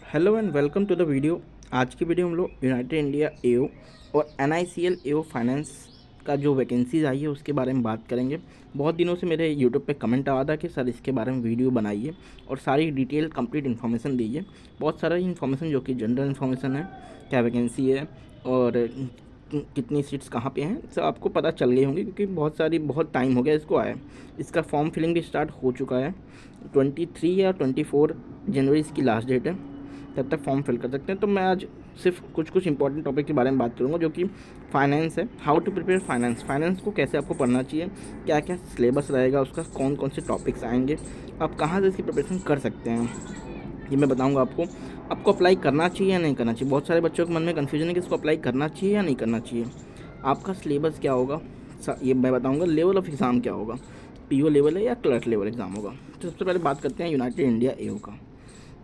Hello and welcome to the video. आज की video हम लोग यूनाइटेड इंडिया एओ और एनआईसीएल एओ फाइनेंस का जो वैकेंसीज आई है उसके बारे में बात करेंगे। बहुत दिनों से मेरे यूट्यूब पे कमेंट आ रहा था कि सर इसके बारे में वीडियो बनाइए और सारी डिटेल कंप्लीट इन्फॉर्मेशन दीजिए। बहुत सारा इन्फॉर्मेशन जो कि जनरल इन्फॉर्मेशन है, क्या वैकेंसी है और कितनी सीट्स कहाँ पे हैं, सब आपको पता चल गई होंगी क्योंकि बहुत टाइम हो गया इसको आया। इसका फॉर्म फिलिंग भी स्टार्ट हो चुका है। 23 या 24 जनवरी इसकी लास्ट डेट है, तब तक फॉर्म फिल कर सकते हैं। तो मैं आज सिर्फ कुछ इंपॉर्टेंट टॉपिक के बारे में बात करूँगा जो कि फाइनेंस है। हाउ टू प्रिपेयर फाइनेंस को कैसे आपको पढ़ना चाहिए, क्या क्या सिलेबस रहेगा, उसका कौन कौन से टॉपिक्स आएंगे, आप कहाँ से इसकी प्रिपरेशन कर सकते हैं, ये मैं बताऊंगा आपको अप्लाई करना चाहिए या नहीं करना चाहिए। बहुत सारे बच्चों के मन में कन्फ्यूजन है कि इसको अप्लाई करना चाहिए या नहीं करना चाहिए। आपका सिलेबस क्या होगा ये मैं बताऊंगा। लेवल ऑफ एग्ज़ाम क्या होगा, पीओ लेवल है या क्लर्क लेवल एग्ज़ाम होगा। तो सबसे पहले बात करते हैं यूनाइटेड इंडिया एओ का।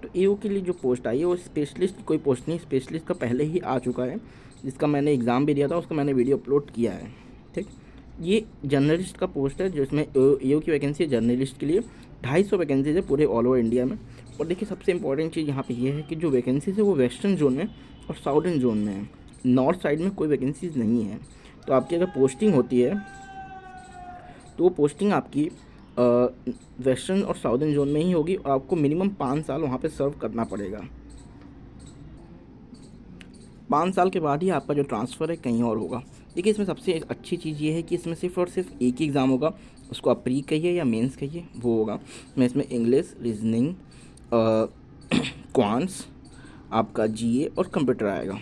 तो एओ के लिए जो पोस्ट आई है वो स्पेशलिस्ट की कोई पोस्ट नहीं, स्पेशलिस्ट का पहले ही आ चुका है, जिसका मैंने एग्ज़ाम भी दिया था, उसका मैंने वीडियो अपलोड किया है। ठीक, ये जर्नलिस्ट का पोस्ट है जिसमें एओ की वैकेंसी है जर्नलिस्ट के लिए। 250 वैकेंसीज है पूरे ऑल ओवर इंडिया में। और देखिए सबसे इंपॉर्टेंट चीज़ यहाँ पे ये है कि जो वैकेंसीज है वो वेस्टर्न जोन में और साउदर्न जोन में है। नॉर्थ साइड में कोई वैकेंसीज नहीं है। तो आपकी अगर पोस्टिंग होती है तो वो पोस्टिंग आपकी वेस्टर्न और साउदर्न जोन में ही होगी और आपको मिनिमम 5 साल वहाँ पे सर्व करना पड़ेगा। 5 साल के बाद ही आपका जो ट्रांसफ़र है कहीं और होगा। देखिए इसमें सबसे अच्छी चीज़ ये है कि इसमें सिर्फ और सिर्फ एक ही एग्ज़ाम होगा, उसको आप प्री कहिए या मेंस कहिए, वो होगा। मैं इसमें इंग्लिश, रीजनिंग, क्वांट्स, आपका जीए और कंप्यूटर आएगा।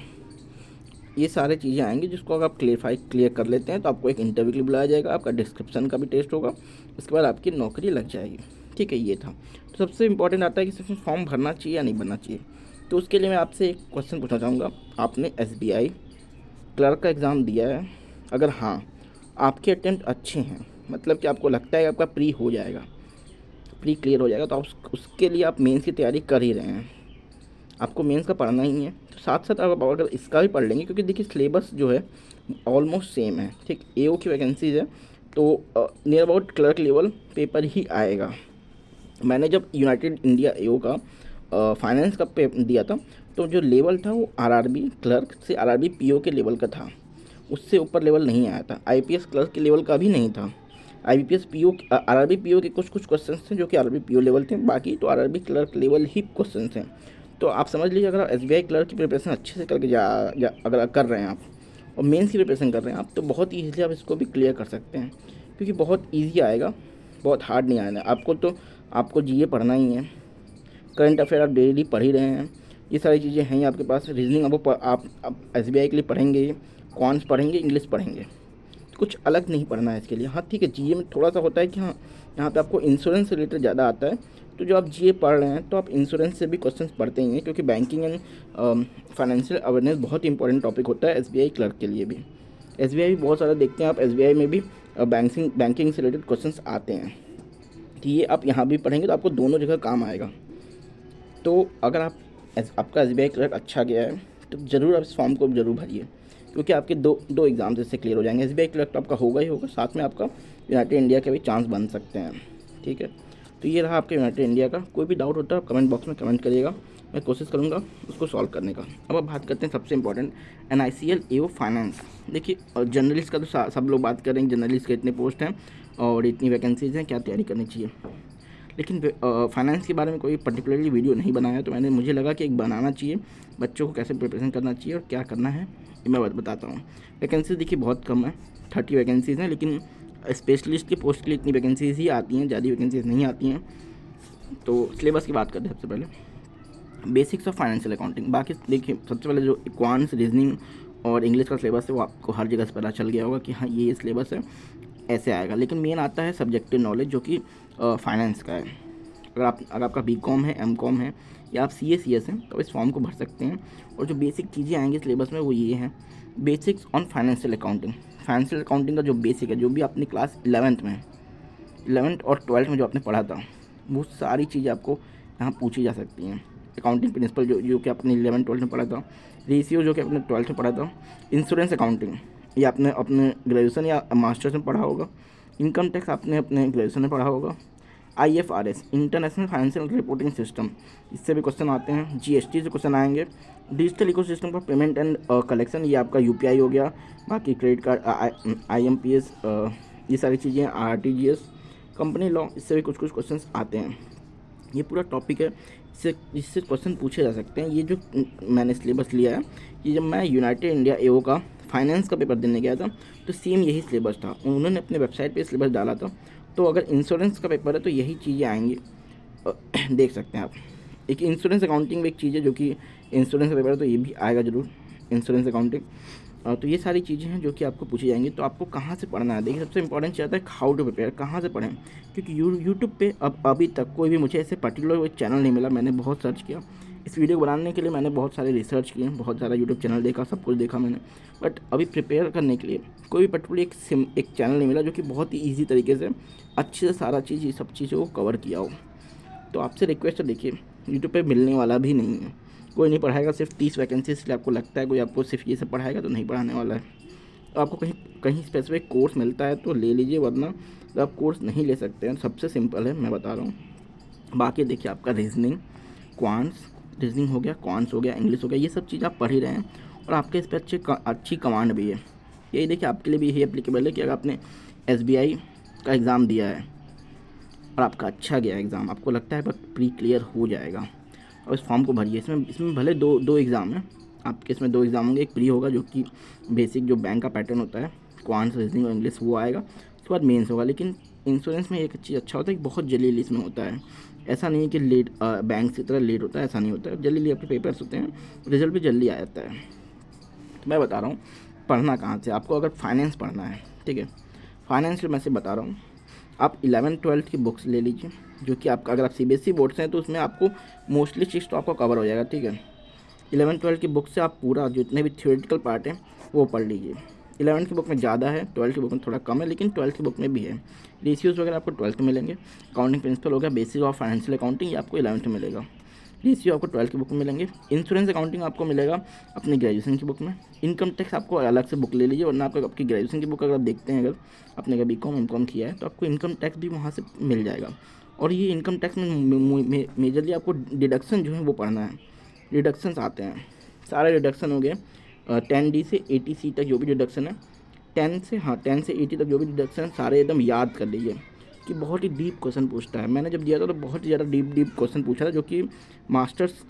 ये सारे चीज़ें आएंगी जिसको अगर आप क्लियर कर लेते हैं तो आपको एक इंटरव्यू के लिए बुलाया जाएगा, आपका डिस्क्रिप्शन का भी टेस्ट होगा, उसके बाद आपकी नौकरी लग जाएगी। ठीक है, ये था। तो सबसे इंपॉर्टेंट आता है कि इसमें फॉर्म भरना चाहिए या नहीं भरना चाहिए। तो उसके लिए मैं आपसे एक क्वेश्चन पूछना चाहूँगा। आपने एसबीआई क्लर्क का एग्ज़ाम दिया है? अगर हाँ, आपके अटेम्प्ट अच्छे हैं, मतलब कि आपको लगता है कि आपका प्री हो जाएगा, प्री क्लियर हो जाएगा, तो आप उसके लिए आप मेंस की तैयारी कर ही रहे हैं, आपको मेंस का पढ़ना ही है। तो साथ साथ आप अगर इसका भी पढ़ लेंगे, क्योंकि देखिए सिलेबस जो है ऑलमोस्ट सेम है। ठीक, एओ की वैकेंसीज है तो near about clerk level paper ही आएगा। मैंने जब यूनाइटेड इंडिया एओ का फाइनेंस का पेपर दिया था तो जो लेवल था वो आरआरबी क्लर्क से आरआरबी पीओ के लेवल का था, उससे ऊपर लेवल नहीं आया था। आईपीएस क्लर्क के लेवल का भी नहीं था। आईपीएस पीओ आरआरबी पीओ के कुछ क्वेश्चंस थे जो कि आरआरबी पीओ लेवल थे, बाकी तो आरआरबी क्लर्क लेवल ही क्वेश्चन थे। तो आप समझ लीजिए अगर आप एसबीआई क्लर्क की प्रिपरेशन अच्छे से करके अगर कर रहे हैं आप और मेंस की प्रिपरेशन कर रहे हैं आप, तो बहुत ईजीली आप इसको भी क्लियर कर सकते हैं, क्योंकि बहुत ईजी आएगा, बहुत हार्ड नहीं आएगा आपको। तो आपको जीए पढ़ना ही है, करंट अफेयर आप डेली पढ़ ही रहे हैं, ये सारी चीज़ें हैं आपके पास। रीजनिंग आप एसबीआई के लिए पढ़ेंगे, क्वांट्स पढ़ेंगे, इंग्लिश पढ़ेंगे, कुछ अलग नहीं पढ़ना है इसके लिए। हाँ ठीक है, जीए में थोड़ा सा होता है कि हाँ यहाँ पे आपको इंश्योरेंस रिलेटेड ज़्यादा आता है। तो जो आप जीए पढ़ रहे हैं तो आप इंश्योरेंस से भी क्वेश्चंस पढ़ते ही हैं, क्योंकि बैंकिंग एंड फाइनेंशियल अवेयरनेस बहुत ही इंपॉर्टेंट टॉपिक होता है एसबीआई क्लर्क के लिए भी। एसबीआई भी बहुत सारा देखते हैं आप, एसबीआई में भी बैंकिंग से रिलेटेड क्वेश्चंस आते हैं। तो ये आप यहाँ भी पढ़ेंगे तो आपको दोनों जगह काम आएगा। तो अगर आपका एसबीआई क्लर्क अच्छा गया है तो ज़रूर आप इस फॉर्म को ज़रूर भरिए, क्योंकि आपके दो एग्ज़ाम्स इससे क्लियर हो जाएंगे। एसबीआई क्लर्क तो आपका होगा ही होगा, साथ में आपका यूनाइटेड इंडिया के भी चांस बन सकते हैं। ठीक है, तो ये रहा आपका यूनाइटेड इंडिया का। कोई भी डाउट होता है आप कमेंट बॉक्स में कमेंट करिएगा, मैं कोशिश करूँगा उसको सॉल्व करने का। अब आप बात करते हैं सबसे इंपॉर्टेंट एनआईसीएल एओ फाइनेंस। देखिए जर्नलिस्ट का तो सब लोग बात करेंगे, जर्नलिस्ट के इतने पोस्ट हैं और इतनी वैकेंसीज़ हैं, क्या तैयारी करनी चाहिए। लेकिन फाइनेंस के बारे में कोई पर्टिकुलरली वीडियो नहीं बनाया, तो मुझे लगा कि एक बनाना चाहिए, बच्चों को कैसे प्रिपरेशन करना चाहिए और क्या करना है ये मैं बताता हूँ। वैकेंसीज देखिए बहुत कम है, 30 वैकेंसीज़ हैं, लेकिन स्पेशलिस्ट की पोस्ट के लिए इतनी वैकेंसीज ही आती हैं, ज़्यादा वैकेंसीज नहीं आती हैं। तो सिलेबस की बात करते हैं। सबसे पहले बेसिक्स ऑफ फाइनेंशियल अकाउंटिंग। बाकी देखिए सबसे पहले जो क्वांट्स, रीजनिंग और इंग्लिश का सिलेबस है वो आपको हर जगह से पता चल गया होगा कि हाँ ये सिलेबस है, ऐसे आएगा। लेकिन मेन आता है सब्जेक्टिव नॉलेज जो कि फाइनेंस का है। अगर आपका बीकॉम है, एमकॉम है या आप सीएस हैं तो इस फॉर्म को भर सकते हैं। और जो बेसिक चीज़ें आएंगी सिलेबस में वो ये हैं, basics on financial accounting. Financial accounting का जो बेसिक है, जो भी आपने क्लास 11th और 12th में जो आपने पढ़ा था, वो सारी चीज़ें आपको यहाँ पूछी जा सकती हैं। अकाउंटिंग प्रिंसिपल जो कि आपने 11th-12th में पढ़ा था, रेशियो जो कि आपने 12th में पढ़ा था, इंश्योरेंस अकाउंटिंग ये आपने अपने ग्रेजुएशन या मास्टर्स में पढ़ा होगा, इनकम टैक्स आपने अपने ग्रेजुएशन में पढ़ा होगा, IFRS international financial reporting system, इससे भी क्वेश्चन आते हैं। GST से क्वेश्चन आएंगे। Digital ecosystem for payment and collection, ये आपका UPI हो गया। बाकी क्रेडिट कार्ड, IMPS, ये सारी चीज़ें, RTGS, कंपनी लॉ, इससे भी कुछ कुछ क्वेश्चन आते हैं। ये पूरा टॉपिक है, इससे क्वेश्चन पूछे जा सकते हैं। ये जो मैंने सिलेबस लिया है, ये जब मैं यूनाइटेड इंडिया AO का फाइनेंस का पेपर देने गया था तो सेम यही सिलेबस था, उन्होंने अपने वेबसाइट पे सिलेबस डाला था। तो अगर इंश्योरेंस का पेपर है तो यही चीज़ें आएंगी, देख सकते हैं आप। एक इंश्योरेंस अकाउंटिंग भी एक चीज़ है जो कि इंश्योरेंस का पेपर है तो ये भी आएगा ज़रूर, इंश्योरेंस अकाउंटिंग। तो ये सारी चीज़ें हैं जो कि आपको पूछी जाएंगी। तो आपको कहाँ से पढ़ना है, देखिए सबसे इंपॉर्टेंट चीज़ आता है हाउ टू प्रिपेयर, कहाँ से पढ़ें। क्योंकि यूट्यूब पे अभी तक कोई भी मुझे ऐसे पर्टिकुलर कोई चैनल नहीं मिला। मैंने बहुत सर्च किया इस वीडियो को बनाने के लिए, मैंने बहुत सारे रिसर्च किए, बहुत सारा यूट्यूब चैनल देखा, सब कुछ देखा मैंने, बट अभी प्रिपेयर करने के लिए कोई भी पर्टिकुलर एक चैनल नहीं मिला जो कि बहुत ही ईजी तरीके से अच्छे से सारा चीज़, ये सब चीज़ों को कवर किया हो। तो आपसे रिक्वेस्ट है, देखिए यूट्यूब पे मिलने वाला भी नहीं है, कोई नहीं पढ़ाएगा। सिर्फ 30 वैकेंसी, इसलिए आपको लगता है कोई आपको सिर्फ ये सब पढ़ाएगा, तो नहीं पढ़ाने वाला है। तो आपको कहीं कहीं स्पेसिफिक कोर्स मिलता है तो ले लीजिए, वरना तो आप कोर्स नहीं ले सकते हैं। सबसे सिंपल है, मैं बता रहा हूँ। बाकी देखिए आपका रीजनिंग, क्वांट्स, रीजनिंग हो गया, क्वांट्स हो गया, इंग्लिश हो गया, ये सब चीज़ आप पढ़ ही रहे हैं और आपके इस पर अच्छी कमांड भी है। यही देखिए आपके लिए भी यही एप्लीकेबल है कि अगर आपने SBI का एग्ज़ाम दिया है और आपका अच्छा गया एग्ज़ाम, आपको लगता है पर प्री क्लियर हो जाएगा, और इस फॉर्म को भरिए। इसमें भले दो एग्ज़ाम हैं आपके, इसमें 2 एग्ज़ाम होंगे। एक प्री होगा जो कि बेसिक जो बैंक का पैटर्न होता है, क्वांट्स, रीजनिंग और इंग्लिश, वो आएगा। उसके बाद मेंस होगा। लेकिन इंश्योरेंस में एक चीज़ अच्छा होता है कि बहुत जल्दी इसमें होता है। ऐसा नहीं है कि लेट, बैंक की तरह लेट होता है, ऐसा नहीं होता है। जल्दी आपके पेपर्स होते हैं, रिजल्ट भी जल्दी आ जाता है। तो मैं बता रहा हूँ पढ़ना कहाँ से। आपको अगर फाइनेंस पढ़ना है, ठीक है, फाइनेंस मैं से बता रहा हूँ, आप 11th-12th की बुक्स ले लीजिए, जो कि आपका, अगर आप CBSE बोर्ड से हैं तो उसमें आपको मोस्टली चीज़ तो आपको कवर हो जाएगा, ठीक है। 11th-12th की बुक से आप पूरा जितने भी थ्योरेटिकल पार्ट है वो पढ़ लीजिए। 11th की बुक में ज़्यादा है, 12th की बुक में थोड़ा कम है, लेकिन 12th की बुक में भी है। रेशियोज़ वगैरह आपको 12th में मिलेंगे। अकाउंटिंग प्रिंसिपल हो गया, बेसिक ऑफ फाइनेंशियल अकाउंटिंग, ये आपको 11th में मिलेगा। रेशियो आपको 12th की बुक में मिलेंगे। इंश्योरेंस अकाउंटिंग आपको मिलेगा अपनी ग्रेजुएशन की बुक में। इनकम टैक्स आपको अलग से बुक ले लीजिए, वरना आपको आपकी ग्रेजुएशन की बुक अगर आप देखते हैं, अगर आपने अगर BCom MCom किया है तो आपको इनकम टैक्स भी वहाँ से मिल जाएगा। और ये इनकम टैक्स में मेजरली आपको डिडक्शन जो है वो पढ़ना है। डिडक्शंस आते हैं, सारे डिडक्शन हो गए 10D से 80C तक जो भी डिडक्शन है, 10 से 80 तक जो भी डिडक्शन है, सारे एकदम याद कर लीजिए कि बहुत ही डीप क्वेश्चन पूछता है। मैंने जब दिया था तो बहुत ही ज़्यादा डीप क्वेश्चन पूछा था, जो कि मास्टर्स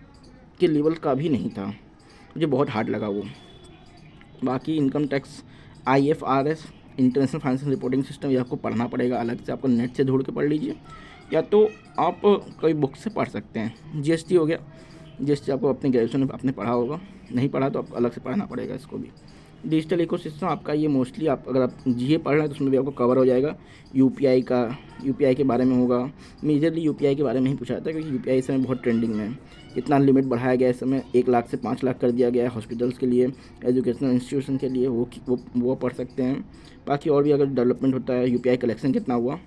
के लेवल का भी नहीं था, मुझे बहुत हार्ड लगा वो। बाकी income tax, IFRS international financial reporting system, ये आपको पढ़ना पड़ेगा अलग से, आपको नेट से ढूंढ के पढ़ लीजिए, या तो आप कोई बुक से पढ़ सकते हैं। GST हो गया, GST आपको अपने ग्रेजुएशन में आपने पढ़ा होगा, नहीं पढ़ा तो आपको अलग से पढ़ना पड़ेगा इसको भी। डिजिटल इकोसिस्टम आपका ये मोस्टली आप अगर आप GA पढ़ रहे हैं तो उसमें भी आपको कवर हो जाएगा। UPI के बारे में होगा, मेजरली UPI के बारे में ही पूछा जाता है, क्योंकि UPI इस समय बहुत ट्रेंडिंग में है। इतना लिमिट बढ़ाया गया है इस समय, 1 लाख से 5 लाख कर दिया गया है हॉस्पिटल्स के लिए, एजुकेशनल इंस्टीट्यूशन के लिए, वो पढ़ सकते हैं। बाकी और भी अगर डेवलपमेंट होता है, UPI कलेक्शन कितना हुआ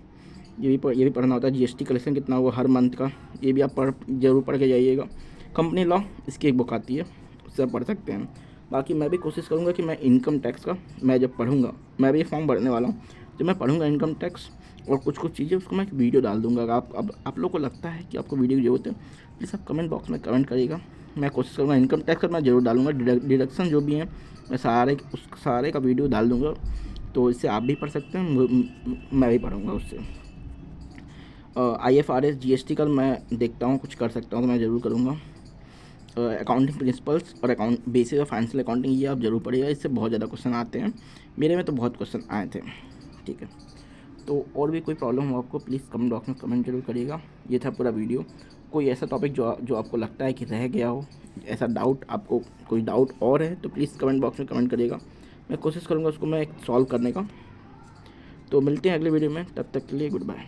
ये भी पढ़ना होता है। GST कलेक्शन कितना हुआ हर मंथ का, ये भी आप जरूर पढ़ के जाइएगा। कंपनी लॉ, इसकी एक बुक आती है, उससे आप पढ़ सकते हैं। बाकी मैं भी कोशिश करूँगा कि मैं इनकम टैक्स का, मैं जब पढ़ूँगा, मैं भी फॉर्म भरने वाला हूँ, जब मैं पढ़ूँगा इनकम टैक्स और कुछ चीज़ें, उसको मैं एक वीडियो डाल दूँगा। अगर आप लोग को लगता है कि आपको वीडियो की ज़रूरत है, प्लीज़ आप कमेंट बॉक्स में कमेंट करिएगा। मैं कोशिश करूँगा इनकम टैक्स का मैं ज़रूर डालूँगा। डिडक्शन जो भी हैं मैं सारे का वीडियो डाल दूँगा, तो इससे आप भी पढ़ सकते हैं, मैं भी पढ़ूँगा उससे। IFRS GST का मैं देखता हूँ कुछ कर सकता हूँ तो मैं ज़रूर करूँगा। अकाउंटिंग प्रिंसिपल्स और बेसिक ऑफ फाइनेंशियल अकाउंटिंग, ये आप जरूर पढ़िएगा, इससे बहुत ज़्यादा क्वेश्चन आते हैं। मेरे में तो बहुत क्वेश्चन आए थे, ठीक है। तो और भी कोई प्रॉब्लम हो आपको, प्लीज़ कमेंट बॉक्स में कमेंट जरूर करिएगा। ये था पूरा वीडियो। कोई ऐसा टॉपिक जो आपको लगता है कि रह गया हो, ऐसा डाउट, आपको कोई डाउट और है तो प्लीज़ कमेंट बॉक्स में कमेंट करिएगा, मैं कोशिश करूँगा उसको मैं सॉल्व करने का। तो मिलते हैं अगले वीडियो में, तब तक के लिए गुड बाय।